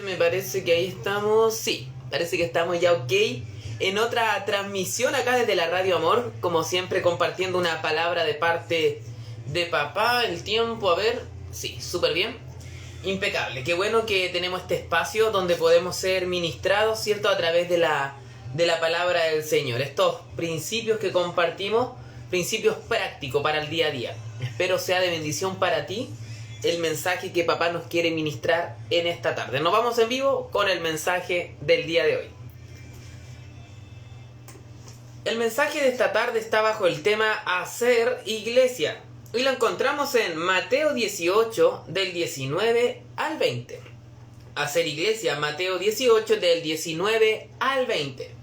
Me parece que ahí estamos, sí, parece que estamos ya ok en otra transmisión acá desde la Radio Amor, como siempre compartiendo una palabra de parte de papá, el tiempo, a ver, sí, súper bien, impecable, qué bueno que tenemos este espacio donde podemos ser ministrados, ¿cierto?, a través de la palabra del Señor, estos principios que compartimos, principios prácticos para el día a día, espero sea de bendición para ti el mensaje que papá nos quiere ministrar en esta tarde. Nos vamos en vivo con el mensaje del día de hoy. El mensaje de esta tarde está bajo el tema Hacer Iglesia. Y lo encontramos en Mateo 18, del 19 al 20. Hacer Iglesia, Mateo 18, del 19 al 20.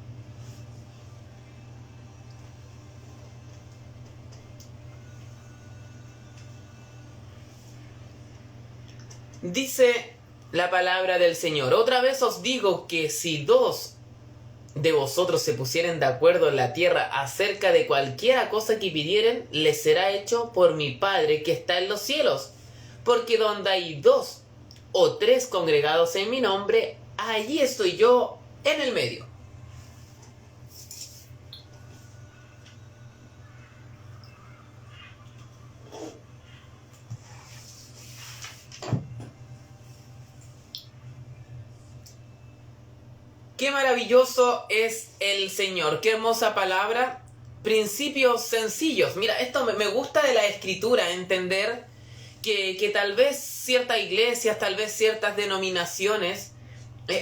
Dice la palabra del Señor: otra vez os digo que si dos de vosotros se pusieren de acuerdo en la tierra acerca de cualquiera cosa que pidieren, les será hecho por mi Padre que está en los cielos. Porque donde hay dos o tres congregados en mi nombre, allí estoy yo en el medio. Qué maravilloso es el Señor, qué hermosa palabra, principios sencillos. Mira, esto me gusta de la Escritura, entender que tal vez ciertas iglesias, tal vez ciertas denominaciones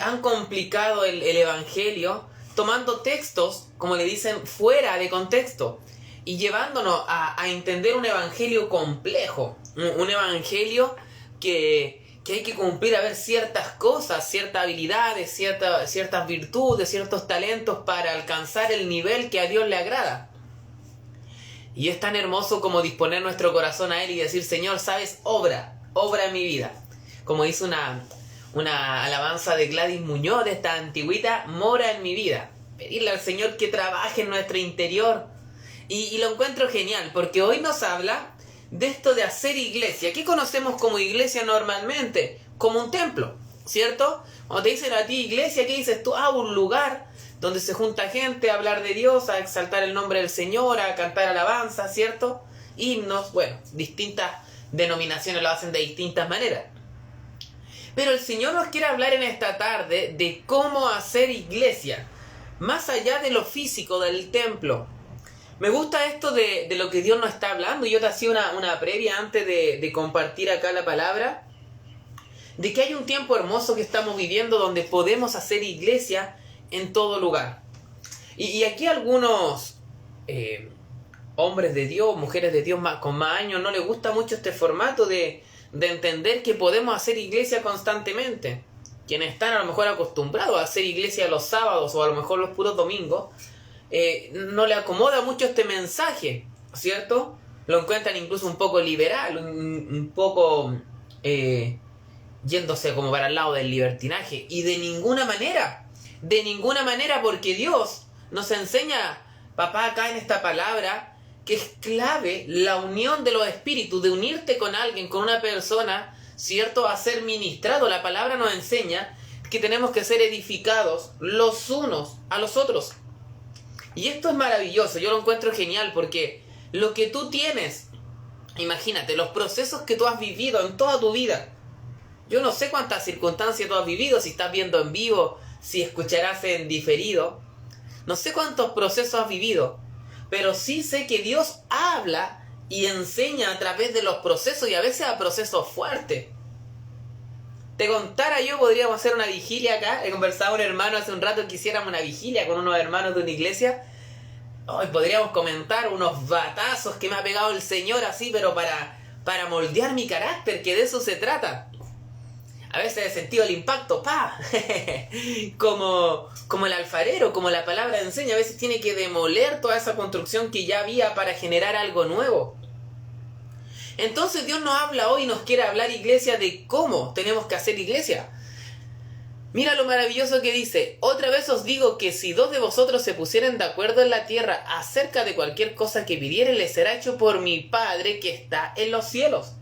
han complicado el Evangelio tomando textos, como le dicen, fuera de contexto y llevándonos a entender un Evangelio complejo, un Evangelio que hay que cumplir, a ver, ciertas cosas, ciertas habilidades, ciertas virtudes, ciertos talentos para alcanzar el nivel que a Dios le agrada. Y es tan hermoso como disponer nuestro corazón a Él y decir: Señor, ¿sabes? Obra en mi vida. Como dice una alabanza de Gladys Muñoz, de esta antigüita: mora en mi vida. Pedirle al Señor que trabaje en nuestro interior. Y lo encuentro genial, porque hoy nos habla de esto de hacer iglesia. ¿Qué conocemos como iglesia normalmente? Como un templo, ¿cierto? Cuando te dicen a ti iglesia, ¿qué dices tú? Un lugar donde se junta gente a hablar de Dios, a exaltar el nombre del Señor, a cantar alabanza, ¿cierto? Himnos, bueno, distintas denominaciones lo hacen de distintas maneras. Pero el Señor nos quiere hablar en esta tarde de cómo hacer iglesia, más allá de lo físico del templo. Me gusta esto de lo que Dios nos está hablando. Yo te hacía una previa antes de compartir acá la palabra, de que hay un tiempo hermoso que estamos viviendo donde podemos hacer iglesia en todo lugar. Y aquí algunos hombres de Dios, mujeres de Dios con más años, no les gusta mucho este formato de entender que podemos hacer iglesia constantemente. Quienes están a lo mejor acostumbrados a hacer iglesia los sábados o a lo mejor los puros domingos, no le acomoda mucho este mensaje, ¿cierto? Lo encuentran incluso un poco liberal, un poco yéndose como para el lado del libertinaje. Y de ninguna manera, porque Dios nos enseña, papá, acá en esta palabra, que es clave la unión de los espíritus, de unirte con alguien, con una persona, ¿cierto? A ser ministrado. La palabra nos enseña que tenemos que ser edificados los unos a los otros. Y esto es maravilloso, yo lo encuentro genial, porque lo que tú tienes, imagínate, los procesos que tú has vivido en toda tu vida. Yo no sé cuántas circunstancias tú has vivido, si estás viendo en vivo, si escucharás en diferido. No sé cuántos procesos has vivido, pero sí sé que Dios habla y enseña a través de los procesos, y a veces a procesos fuertes. Te contara yo, podríamos hacer una vigilia acá. He conversado con un hermano hace un rato que hiciéramos una vigilia con unos hermanos de una iglesia. Hoy podríamos comentar unos batazos que me ha pegado el Señor así, pero para moldear mi carácter, que de eso se trata. A veces he sentido el impacto, ¡pa! como el alfarero, como la palabra enseña, a veces tiene que demoler toda esa construcción que ya había para generar algo nuevo. Entonces Dios nos habla hoy y nos quiere hablar, iglesia, de cómo tenemos que hacer iglesia. Mira lo maravilloso que dice: otra vez os digo que si dos de vosotros se pusieren de acuerdo en la tierra acerca de cualquier cosa que pidieren, les será hecho por mi Padre que está en los cielos.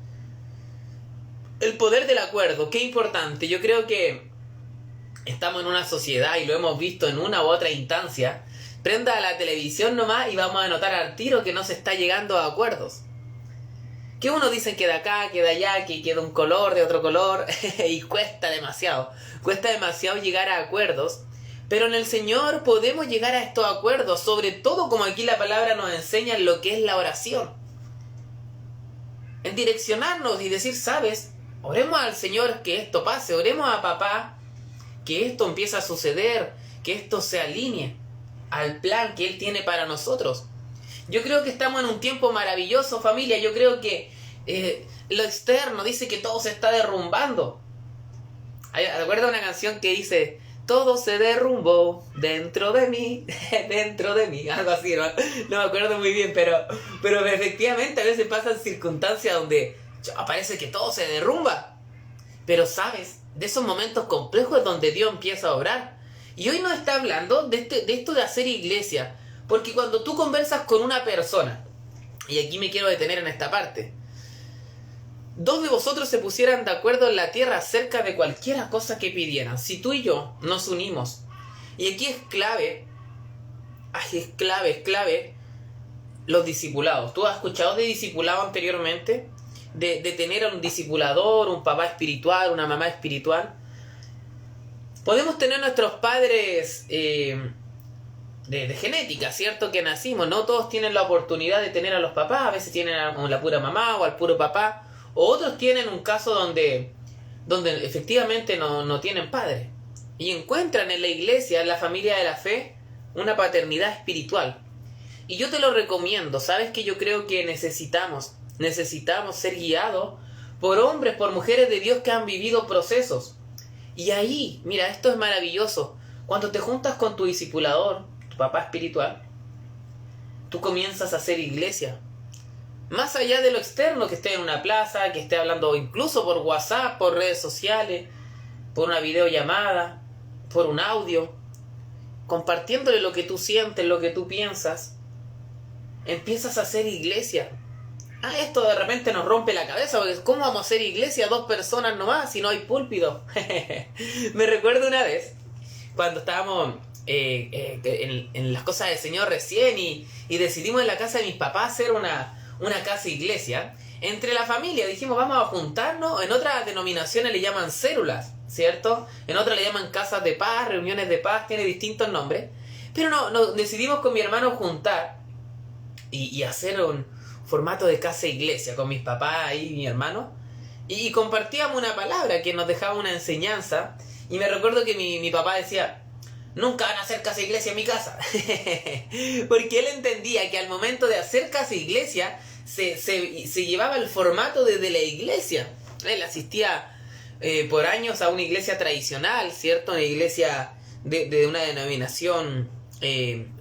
El poder del acuerdo, qué importante. Yo creo que estamos en una sociedad y lo hemos visto en una u otra instancia, prenda la televisión nomás y vamos a notar al tiro que no se está llegando a acuerdos. Que unos dicen que de acá, que de allá, que de un color, de otro color, y cuesta demasiado llegar a acuerdos, pero en el Señor podemos llegar a estos acuerdos, sobre todo como aquí la palabra nos enseña en lo que es la oración. En direccionarnos y decir, ¿sabes? Oremos al Señor que esto pase, oremos a papá que esto empiece a suceder, que esto se alinee al plan que Él tiene para nosotros. Yo creo que estamos en un tiempo maravilloso, familia. Yo creo que lo externo dice que todo se está derrumbando. ¿Recuerda una canción que dice, todo se derrumbó dentro de mí, dentro de mí? Algo así, no me acuerdo muy bien, pero efectivamente a veces pasan circunstancias donde parece que todo se derrumba. Pero sabes, de esos momentos complejos es donde Dios empieza a obrar. Y hoy nos está hablando de esto de hacer iglesia. Porque cuando tú conversas con una persona, y aquí me quiero detener en esta parte, dos de vosotros se pusieran de acuerdo en la tierra acerca de cualquier cosa que pidieran. Si tú y yo nos unimos, y aquí es clave los discipulados. ¿Tú has escuchado de discipulado anteriormente? De tener a un discipulador, un papá espiritual, una mamá espiritual. Podemos tener nuestros padres de genética, ¿cierto? Que nacimos, no todos tienen la oportunidad de tener a los papás, a veces tienen a la pura mamá o al puro papá, o otros tienen un caso donde efectivamente no tienen padre, y encuentran en la iglesia, en la familia de la fe, una paternidad espiritual. Y yo te lo recomiendo, ¿sabes? Que yo creo que necesitamos ser guiados por hombres, por mujeres de Dios que han vivido procesos. Y ahí, mira, esto es maravilloso. Cuando te juntas con tu discipulador, tu papá espiritual, tú comienzas a hacer iglesia. Más allá de lo externo, que esté en una plaza, que esté hablando incluso por WhatsApp, por redes sociales, por una videollamada, por un audio, compartiéndole lo que tú sientes, lo que tú piensas, empiezas a hacer iglesia. Esto de repente nos rompe la cabeza, porque ¿cómo vamos a hacer iglesia 2 personas nomás si no hay púlpito? Me recuerdo una vez, cuando estábamos en las cosas del Señor recién y decidimos en la casa de mis papás hacer una casa iglesia. Entre la familia dijimos, vamos a juntarnos. En otras denominaciones le llaman células, ¿cierto? En otras le llaman casas de paz, reuniones de paz, tiene distintos nombres. Pero no decidimos con mi hermano juntar y hacer un formato de casa iglesia con mis papás y mi hermano, y compartíamos una palabra que nos dejaba una enseñanza. Y me recuerdo que mi papá decía, nunca van a hacer casa iglesia en mi casa. Porque él entendía que al momento de hacer casa iglesia se llevaba el formato desde la iglesia. Él asistía por años a una iglesia tradicional, ¿cierto? Una iglesia de una denominación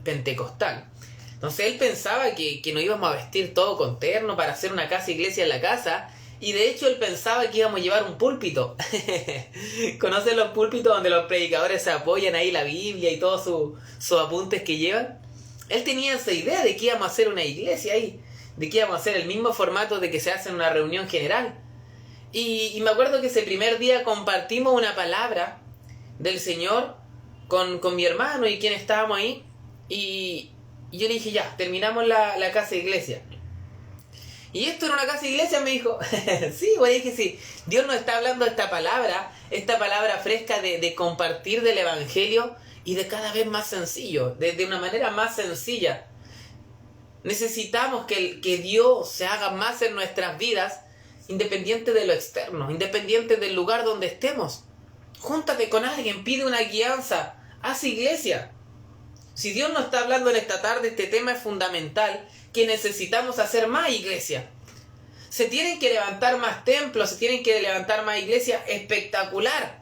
pentecostal. Entonces él pensaba que nos íbamos a vestir todo con terno para hacer una casa iglesia en la casa. Y de hecho él pensaba que íbamos a llevar un púlpito. ¿Conocen los púlpitos donde los predicadores se apoyan ahí la Biblia y todos sus apuntes que llevan? Él tenía esa idea de que íbamos a hacer una iglesia ahí, de que íbamos a hacer el mismo formato de que se hace en una reunión general. Y me acuerdo que ese primer día compartimos una palabra del Señor con mi hermano y quien estábamos ahí. Y yo le dije, ya, terminamos la casa iglesia. ¿Y esto era una casa iglesia? Me dijo. Sí, bueno, dije, sí. Dios nos está hablando esta palabra fresca de compartir del evangelio, y de cada vez más sencillo, de una manera más sencilla. Necesitamos que Dios se haga más en nuestras vidas, independiente de lo externo, independiente del lugar donde estemos. Júntate con alguien, pide una guianza, haz iglesia. Si Dios nos está hablando en esta tarde, este tema es fundamental, que necesitamos hacer más iglesia. Se tienen que levantar más templos, se tienen que levantar más iglesias. Espectacular.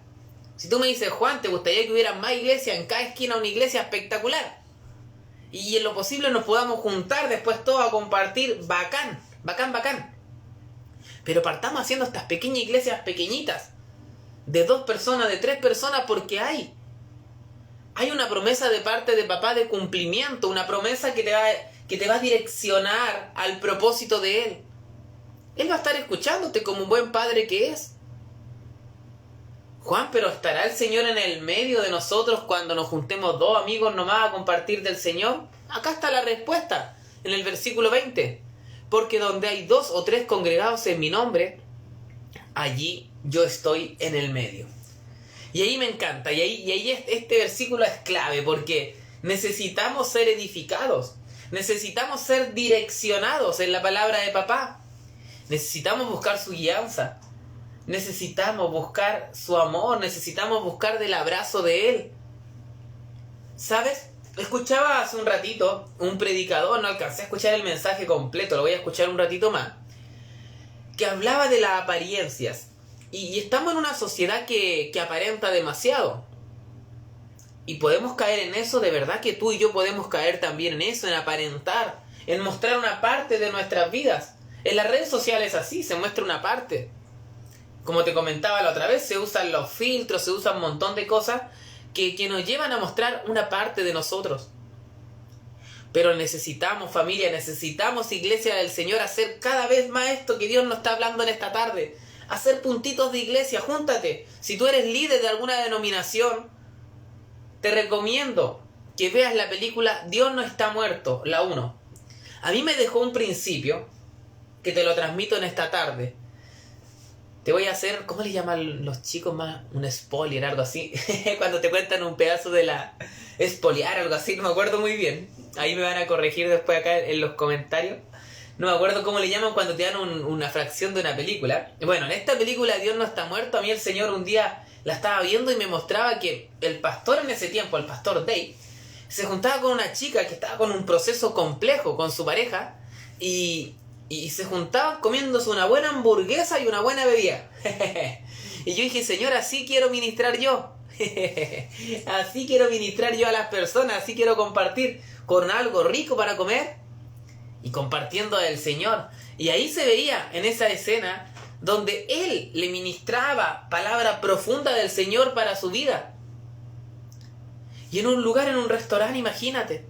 Si tú me dices, Juan, ¿te gustaría que hubiera más iglesias? En cada esquina una iglesia espectacular. Y en lo posible nos podamos juntar después todos a compartir. Bacán, bacán, bacán. Pero partamos haciendo estas pequeñas iglesias pequeñitas, de 2 personas, de 3 personas, porque hay una promesa de parte de papá de cumplimiento, una promesa que te va a direccionar al propósito de Él. Él va a estar escuchándote como un buen padre que es. Juan, pero ¿estará el Señor en el medio de nosotros cuando nos juntemos dos amigos nomás a compartir del Señor? Acá está la respuesta, en el versículo 20. Porque donde hay 2 o 3 congregados en mi nombre, allí yo estoy en el medio. Y ahí me encanta, y ahí este versículo es clave, porque necesitamos ser edificados, necesitamos ser direccionados en la palabra de papá, necesitamos buscar su guianza, necesitamos buscar su amor, necesitamos buscar del abrazo de Él. ¿Sabes? Escuchaba hace un ratito un predicador, no alcancé a escuchar el mensaje completo, lo voy a escuchar un ratito más, que hablaba de las apariencias. Y estamos en una sociedad que aparenta demasiado. Y podemos caer en eso, de verdad que tú y yo podemos caer también en eso, en aparentar, en mostrar una parte de nuestras vidas. En las redes sociales así, se muestra una parte. Como te comentaba la otra vez, se usan los filtros, se usan un montón de cosas que nos llevan a mostrar una parte de nosotros. Pero necesitamos, familia, necesitamos, iglesia del Señor, hacer cada vez más esto que Dios nos está hablando en esta tarde. Hacer puntitos de iglesia, júntate. Si tú eres líder de alguna denominación, te recomiendo que veas la película Dios no está muerto, la 1. A mí me dejó un principio que te lo transmito en esta tarde. Te voy a hacer, ¿cómo le llaman los chicos más? Un spoiler, algo así. Cuando te cuentan un pedazo de la... Espoliar, algo así, no me acuerdo muy bien. Ahí me van a corregir después acá en los comentarios. No me acuerdo cómo le llaman cuando te dan una fracción de una película. Bueno, en esta película Dios no está muerto. A mí el Señor un día la estaba viendo y me mostraba que el pastor en ese tiempo, el pastor Dave, se juntaba con una chica que estaba con un proceso complejo con su pareja y se juntaban comiéndose una buena hamburguesa y una buena bebida. Y yo dije, Señor, así quiero ministrar yo. Así quiero ministrar yo a las personas, así quiero compartir con algo rico para comer y compartiendo del Señor. Y ahí se veía en esa escena donde Él le ministraba palabra profunda del Señor para su vida. Y en un lugar, en un restaurante, imagínate.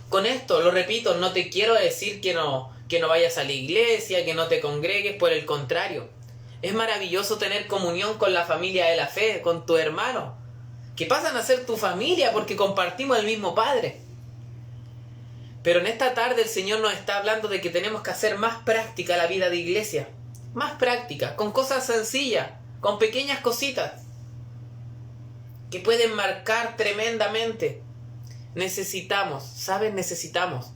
Con esto, lo repito, no te quiero decir que no vayas a la iglesia, que no te congregues, por el contrario. Es maravilloso tener comunión con la familia de la fe, con tu hermano, que pasan a ser tu familia porque compartimos el mismo Padre. Pero en esta tarde el Señor nos está hablando de que tenemos que hacer más práctica la vida de iglesia. Más práctica, con cosas sencillas, con pequeñas cositas que pueden marcar tremendamente. Necesitamos, ¿sabes? Necesitamos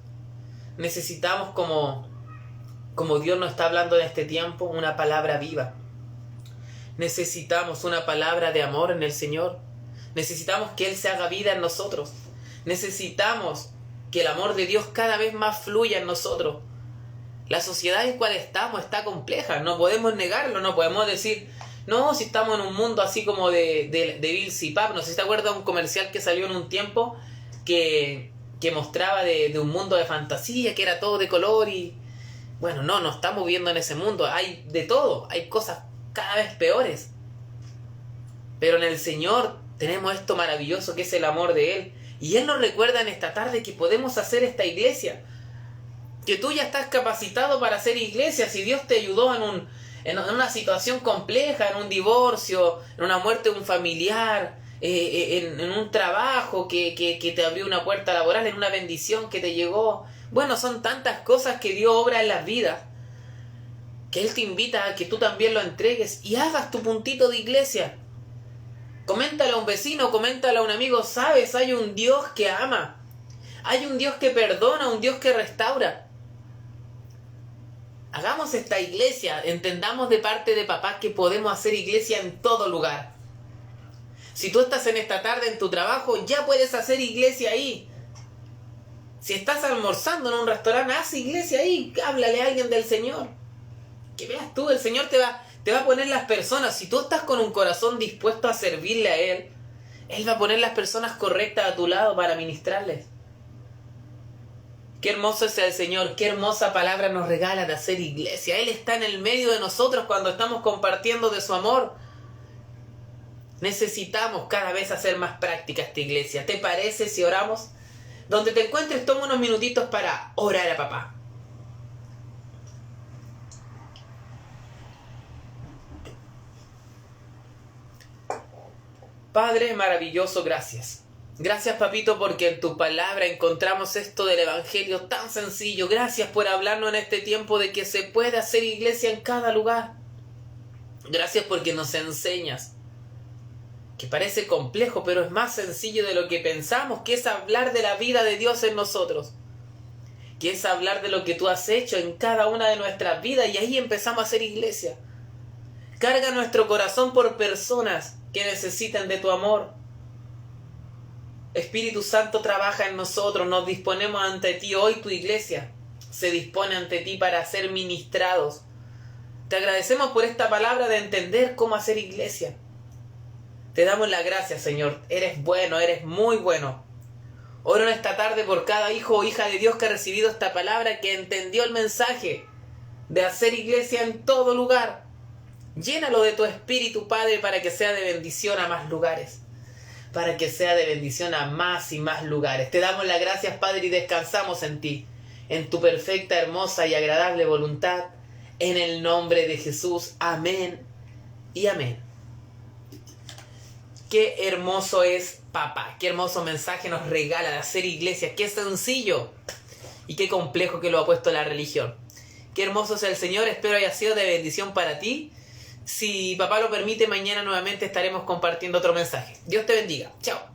como Dios nos está hablando en este tiempo, una palabra viva. Necesitamos una palabra de amor en el Señor. Necesitamos que Él se haga vida en nosotros. Necesitamos que el amor de Dios cada vez más fluya en nosotros. La sociedad en la cual estamos está compleja, no podemos negarlo, no podemos decir, no, si estamos en un mundo así como de Bill Cipap. No sé si te acuerdas de un comercial que salió en un tiempo que mostraba de un mundo de fantasía, que era todo de color y... Bueno, no estamos viviendo en ese mundo, hay de todo, hay cosas cada vez peores. Pero en el Señor tenemos esto maravilloso que es el amor de Él. Y Él nos recuerda en esta tarde que podemos hacer esta iglesia. Que tú ya estás capacitado para hacer iglesia. Si Dios te ayudó en una situación compleja, en un divorcio, en una muerte de un familiar, en un trabajo que te abrió una puerta laboral, en una bendición que te llegó. Bueno, son tantas cosas que Dios obra en las vidas, que Él te invita a que tú también lo entregues y hagas tu puntito de iglesia. Coméntale a un vecino, coméntale a un amigo, sabes, hay un Dios que ama, hay un Dios que perdona, un Dios que restaura. Hagamos esta iglesia, entendamos de parte de papá que podemos hacer iglesia en todo lugar. Si tú estás en esta tarde en tu trabajo, ya puedes hacer iglesia ahí. Si estás almorzando en un restaurante, haz iglesia ahí, háblale a alguien del Señor. Que veas tú, el Señor te va a poner las personas. Si tú estás con un corazón dispuesto a servirle a Él, Él va a poner las personas correctas a tu lado para ministrarles. Qué hermoso es el Señor, qué hermosa palabra nos regala de hacer iglesia. Él está en el medio de nosotros cuando estamos compartiendo de su amor. Necesitamos cada vez hacer más práctica esta iglesia. ¿Te parece si oramos? Donde te encuentres, toma unos minutitos para orar a papá. Padre maravilloso, gracias. Gracias, papito, porque en tu palabra encontramos esto del evangelio tan sencillo. Gracias por hablarnos en este tiempo de que se puede hacer iglesia en cada lugar. Gracias porque nos enseñas, que parece complejo, pero es más sencillo de lo que pensamos, que es hablar de la vida de Dios en nosotros, que es hablar de lo que tú has hecho en cada una de nuestras vidas, y ahí empezamos a hacer iglesia. Carga nuestro corazón por personas que necesitan de tu amor. Espíritu Santo, trabaja en nosotros, nos disponemos ante ti. Hoy tu iglesia se dispone ante ti para ser ministrados. Te agradecemos por esta palabra de entender cómo hacer iglesia. Te damos las gracias, Señor. Eres bueno, eres muy bueno. Oro en esta tarde por cada hijo o hija de Dios que ha recibido esta palabra, que entendió el mensaje de hacer iglesia en todo lugar. Llénalo de tu Espíritu, Padre, para que sea de bendición a más lugares. Para que sea de bendición a más y más lugares. Te damos las gracias, Padre, y descansamos en ti, en tu perfecta, hermosa y agradable voluntad, en el nombre de Jesús. Amén y amén. Qué hermoso es papá, qué hermoso mensaje nos regala de hacer iglesia, qué sencillo y qué complejo que lo ha puesto la religión. Qué hermoso es el Señor, espero haya sido de bendición para ti. Si papá lo permite, mañana nuevamente estaremos compartiendo otro mensaje. Dios te bendiga. Chao.